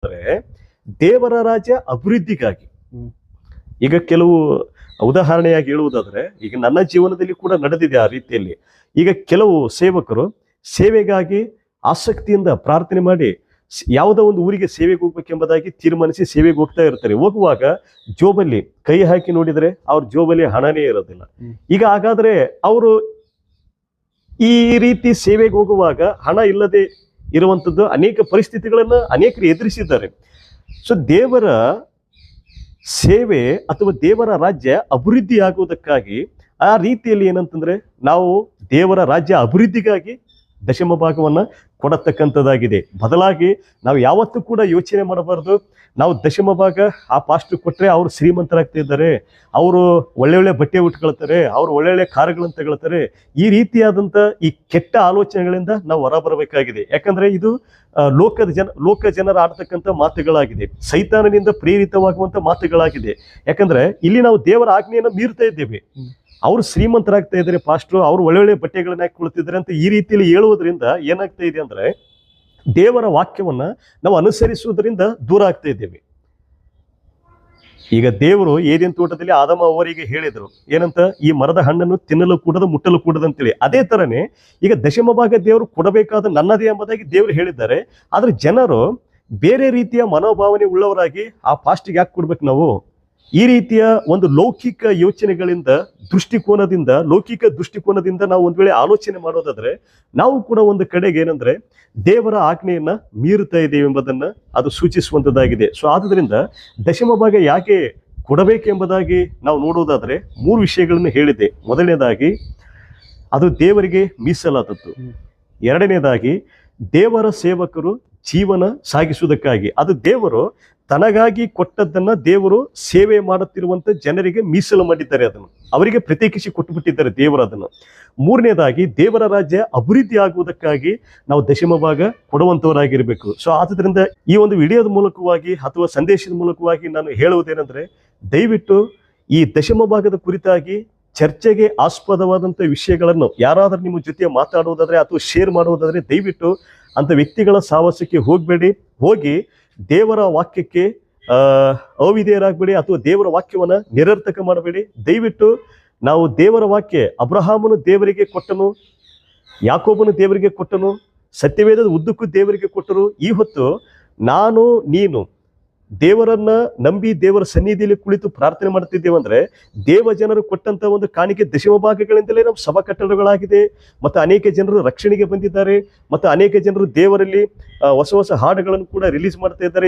ಅಂದ್ರೆ ದೇವರ ರಾಜ್ಯ ಅಭಿವೃದ್ಧಿಗಾಗಿ. ಈಗ ಕೆಲವು ಉದಾಹರಣೆಯಾಗಿ ಹೇಳುವುದಾದ್ರೆ, ಈಗ ನನ್ನ ಜೀವನದಲ್ಲಿ ಕೂಡ ನಡೆದಿದೆ ಆ ರೀತಿಯಲ್ಲಿ. ಈಗ ಕೆಲವು ಸೇವಕರು ಸೇವೆಗಾಗಿ ಆಸಕ್ತಿಯಿಂದ ಪ್ರಾರ್ಥನೆ ಮಾಡಿ ಯಾವುದೋ ಒಂದು ಊರಿಗೆ ಸೇವೆಗೆ ಹೋಗ್ಬೇಕೆಂಬುದಾಗಿ ತೀರ್ಮಾನಿಸಿ ಸೇವೆಗೆ ಹೋಗ್ತಾ ಇರ್ತಾರೆ. ಹೋಗುವಾಗ ಜೋಬಲ್ಲಿ ಕೈ ಹಾಕಿ ನೋಡಿದ್ರೆ ಅವ್ರ ಜೋಬಲ್ಲಿ ಹಣನೇ ಇರೋದಿಲ್ಲ. ಈಗ ಹಾಗಾದ್ರೆ ಅವರು ಈ ರೀತಿ ಸೇವೆಗೆ ಹೋಗುವಾಗ ಹಣ ಇಲ್ಲದೆ ಇರುವಂಥದ್ದು ಅನೇಕ ಪರಿಸ್ಥಿತಿಗಳನ್ನ ಅನೇಕರು ಎದುರಿಸಿದ್ದಾರೆ. ಸೊ ದೇವರ ಸೇವೆ ಅಥವಾ ದೇವರ ರಾಜ್ಯ ಅಭಿವೃದ್ಧಿ ಆಗುವುದಕ್ಕಾಗಿ ಆ ರೀತಿಯಲ್ಲಿ ಏನಂತಂದ್ರೆ ನಾವು ದೇವರ ರಾಜ್ಯ ಅಭಿವೃದ್ಧಿಗಾಗಿ ದಶಮ ಭಾಗವನ್ನ ಕೊಡತಕ್ಕಂಥದ್ದಾಗಿದೆ. ಬದಲಾಗಿ ನಾವು ಯಾವತ್ತೂ ಕೂಡ ಯೋಚನೆ ಮಾಡಬಾರ್ದು, ನಾವು ದಶಮ ಭಾಗ ಆ ಪಾಸ್ಟರ್ ಕೊಟ್ಟರೆ ಅವರು ಶ್ರೀಮಂತರಾಗ್ತಾ ಇದ್ದಾರೆ, ಅವರು ಒಳ್ಳೆ ಬಟ್ಟೆ ಉಟ್ಕೊಳ್ತಾರೆ, ಅವರು ಒಳ್ಳೊಳ್ಳೆ ಕಾರುಗಳನ್ನು ತಗೊಳ್ತಾರೆ. ಈ ರೀತಿಯಾದಂಥ ಈ ಕೆಟ್ಟ ಆಲೋಚನೆಗಳಿಂದ ನಾವು ಹೊರಬರಬೇಕಾಗಿದೆ. ಯಾಕಂದ್ರೆ ಇದು ಲೋಕ ಜನರ ಆಡ್ತಕ್ಕಂಥ ಮಾತುಗಳಾಗಿದೆ, ಸೈತಾನನಿಂದ ಪ್ರೇರಿತವಾಗುವಂಥ ಮಾತುಗಳಾಗಿದೆ. ಯಾಕಂದ್ರೆ ಇಲ್ಲಿ ನಾವು ದೇವರ ಆಜ್ಞೆಯನ್ನು ಮೀರ್ತಾ ಇದ್ದೇವೆ. ಅವರು ಶ್ರೀಮಂತರಾಗ್ತಾ ಇದ್ದಾರೆ, ಪಾಸ್ಟ್ರು ಅವರು ಒಳ್ಳೊಳ್ಳೆ ಬಟ್ಟೆಗಳನ್ನ ಹಾಕಿಕೊಳ್ತಿದ್ದಾರೆ ಅಂತ ಈ ರೀತಿಯಲ್ಲಿ ಹೇಳುವುದರಿಂದ ಏನಾಗ್ತಾ ಇದೆ ಅಂದ್ರೆ ದೇವರ ವಾಕ್ಯವನ್ನ ನಾವು ಅನುಸರಿಸುವುದರಿಂದ ದೂರ ಆಗ್ತಾ ಇದ್ದೇವೆ. ಈಗ ದೇವರು ಏದೇನ್ ತೋಟದಲ್ಲಿ ಆದಮ ಅವರಿಗೆ ಹೇಳಿದರು ಏನಂತ, ಈ ಮರದ ಹಣ್ಣನ್ನು ತಿನ್ನಲು ಕೂಡದು ಮುಟ್ಟಲು ಕೂಡದು ಅಂತೇಳಿ. ಅದೇ ತರನೇ ಈಗ ದಶಮ ಭಾಗ ದೇವರು ಕೊಡಬೇಕಾದ ನನ್ನದೇ ಎಂಬುದಾಗಿ ದೇವರು ಹೇಳಿದ್ದಾರೆ. ಆದ್ರೆ ಜನರು ಬೇರೆ ರೀತಿಯ ಮನೋಭಾವನೆ ಉಳ್ಳವರಾಗಿ ಆ ಪಾಸ್ಟಿಗೆ ಯಾಕೆ ಕೊಡ್ಬೇಕು ನಾವು? ಈ ರೀತಿಯ ಒಂದು ಲೌಕಿಕ ಯೋಚನೆಗಳಿಂದ ಲೌಕಿಕ ದೃಷ್ಟಿಕೋನದಿಂದ ನಾವು ಒಂದ್ ವೇಳೆ ಆಲೋಚನೆ ಮಾಡೋದಾದ್ರೆ ನಾವು ಕೂಡ ಒಂದು ಕಡೆಗೆ ಏನಂದ್ರೆ ದೇವರ ಆಜ್ಞೆಯನ್ನ ಮೀರುತ್ತಾ ಇದ್ದೇವೆ ಎಂಬುದನ್ನ ಅದು ಸೂಚಿಸುವಂತದ್ದಾಗಿದೆ. ಸೊ ಆದ್ರಿಂದ ದಶಮ ಭಾಗ ಯಾಕೆ ಕೊಡಬೇಕೆಂಬುದಾಗಿ ನಾವು ನೋಡುವುದಾದ್ರೆ 3 ವಿಷಯಗಳನ್ನು ಹೇಳಿದೆ. ಮೊದಲನೇದಾಗಿ ಅದು ದೇವರಿಗೆ ಮೀಸಲಾದದ್ದು. ಎರಡನೇದಾಗಿ ದೇವರ ಸೇವಕರು ಜೀವನ ಸಾಗಿಸುವುದಕ್ಕಾಗಿ, ಅದು ದೇವರು ತನಗಾಗಿ ಕೊಟ್ಟದ್ದನ್ನ ದೇವರು ಸೇವೆ ಮಾಡುತ್ತಿರುವಂತ ಜನರಿಗೆ ಮೀಸಲು ಮಾಡಿದ್ದಾರೆ, ಅದನ್ನು ಅವರಿಗೆ ಪ್ರತ್ಯೇಕಿಸಿ ಕೊಟ್ಟುಬಿಟ್ಟಿದ್ದಾರೆ ದೇವರು ಅದನ್ನು. ಮೂರನೇದಾಗಿ ದೇವರ ರಾಜ್ಯ ಅಭಿವೃದ್ಧಿ ಆಗುವುದಕ್ಕಾಗಿ ನಾವು ದಶಮ ಭಾಗ ಕೊಡುವಂತವರಾಗಿರ್ಬೇಕು. ಸೊ ಆದ್ರಿಂದ ಈ ಒಂದು ವಿಡಿಯೋದ ಮೂಲಕವಾಗಿ ಅಥವಾ ಸಂದೇಶದ ಮೂಲಕವಾಗಿ ನಾನು ಹೇಳುವುದೇನೆಂದ್ರೆ, ದಯವಿಟ್ಟು ಈ ದಶಮ ಭಾಗದ ಕುರಿತಾಗಿ ಚರ್ಚೆಗೆ ಆಸ್ಪದವಾದಂಥ ವಿಷಯಗಳನ್ನು ಯಾರಾದ್ರೂ ನಿಮ್ಮ ಜೊತೆ ಮಾತಾಡುವುದಾದ್ರೆ ಅಥವಾ ಶೇರ್ ಮಾಡುವುದಾದ್ರೆ ದಯವಿಟ್ಟು ಅಂತ ವ್ಯಕ್ತಿಗಳ ಸಾಹಸಕ್ಕೆ ಹೋಗಬೇಡಿ. ಹೋಗಿ ದೇವರ ವಾಕ್ಯಕ್ಕೆ ಅವಿಧೇಯರಾಗಬೇಡಿ ಅಥವಾ ದೇವರ ವಾಕ್ಯವನ್ನ ನಿರರ್ಥಕ ಮಾಡಬೇಡಿ. ದಯವಿಟ್ಟು ನಾವು ದೇವರ ವಾಕ್ಯ, ಅಬ್ರಹಾಮನು ದೇವರಿಗೆ ಕೊಟ್ಟನು, ಯಾಕೋಬನು ದೇವರಿಗೆ ಕೊಟ್ಟನು, ಸತ್ಯವೇದದ ಉದ್ದಕ್ಕೂ ದೇವರಿಗೆ ಕೊಟ್ಟರು. ಈ ಹೊತ್ತು ನಾನು ನೀನು ದೇವರನ್ನ ನಂಬಿ ದೇವರ ಸನ್ನಿಧಿಯಲ್ಲಿ ಕುಳಿತು ಪ್ರಾರ್ಥನೆ ಮಾಡ್ತಿದ್ದೇವಂದ್ರೆ ದೇವ ಜನರು ಕೊಟ್ಟಂತ ಒಂದು ಕಾಣಿಕೆ ದಶಮ ಭಾಗಗಳಿಂದಲೇ ನಮ್ಮ ಸಭಾ ಕಟ್ಟಡಗಳಾಗಿದೆ. ಮತ್ತು ಅನೇಕ ಜನರು ರಕ್ಷಣೆಗೆ ಬಂದಿದ್ದಾರೆ, ಮತ್ತು ಅನೇಕ ಜನರು ದೇವರಲ್ಲಿ ಹೊಸ ಹಾಡುಗಳನ್ನು ಕೂಡ ರಿಲೀಸ್ ಮಾಡ್ತಾ ಇದ್ದಾರೆ.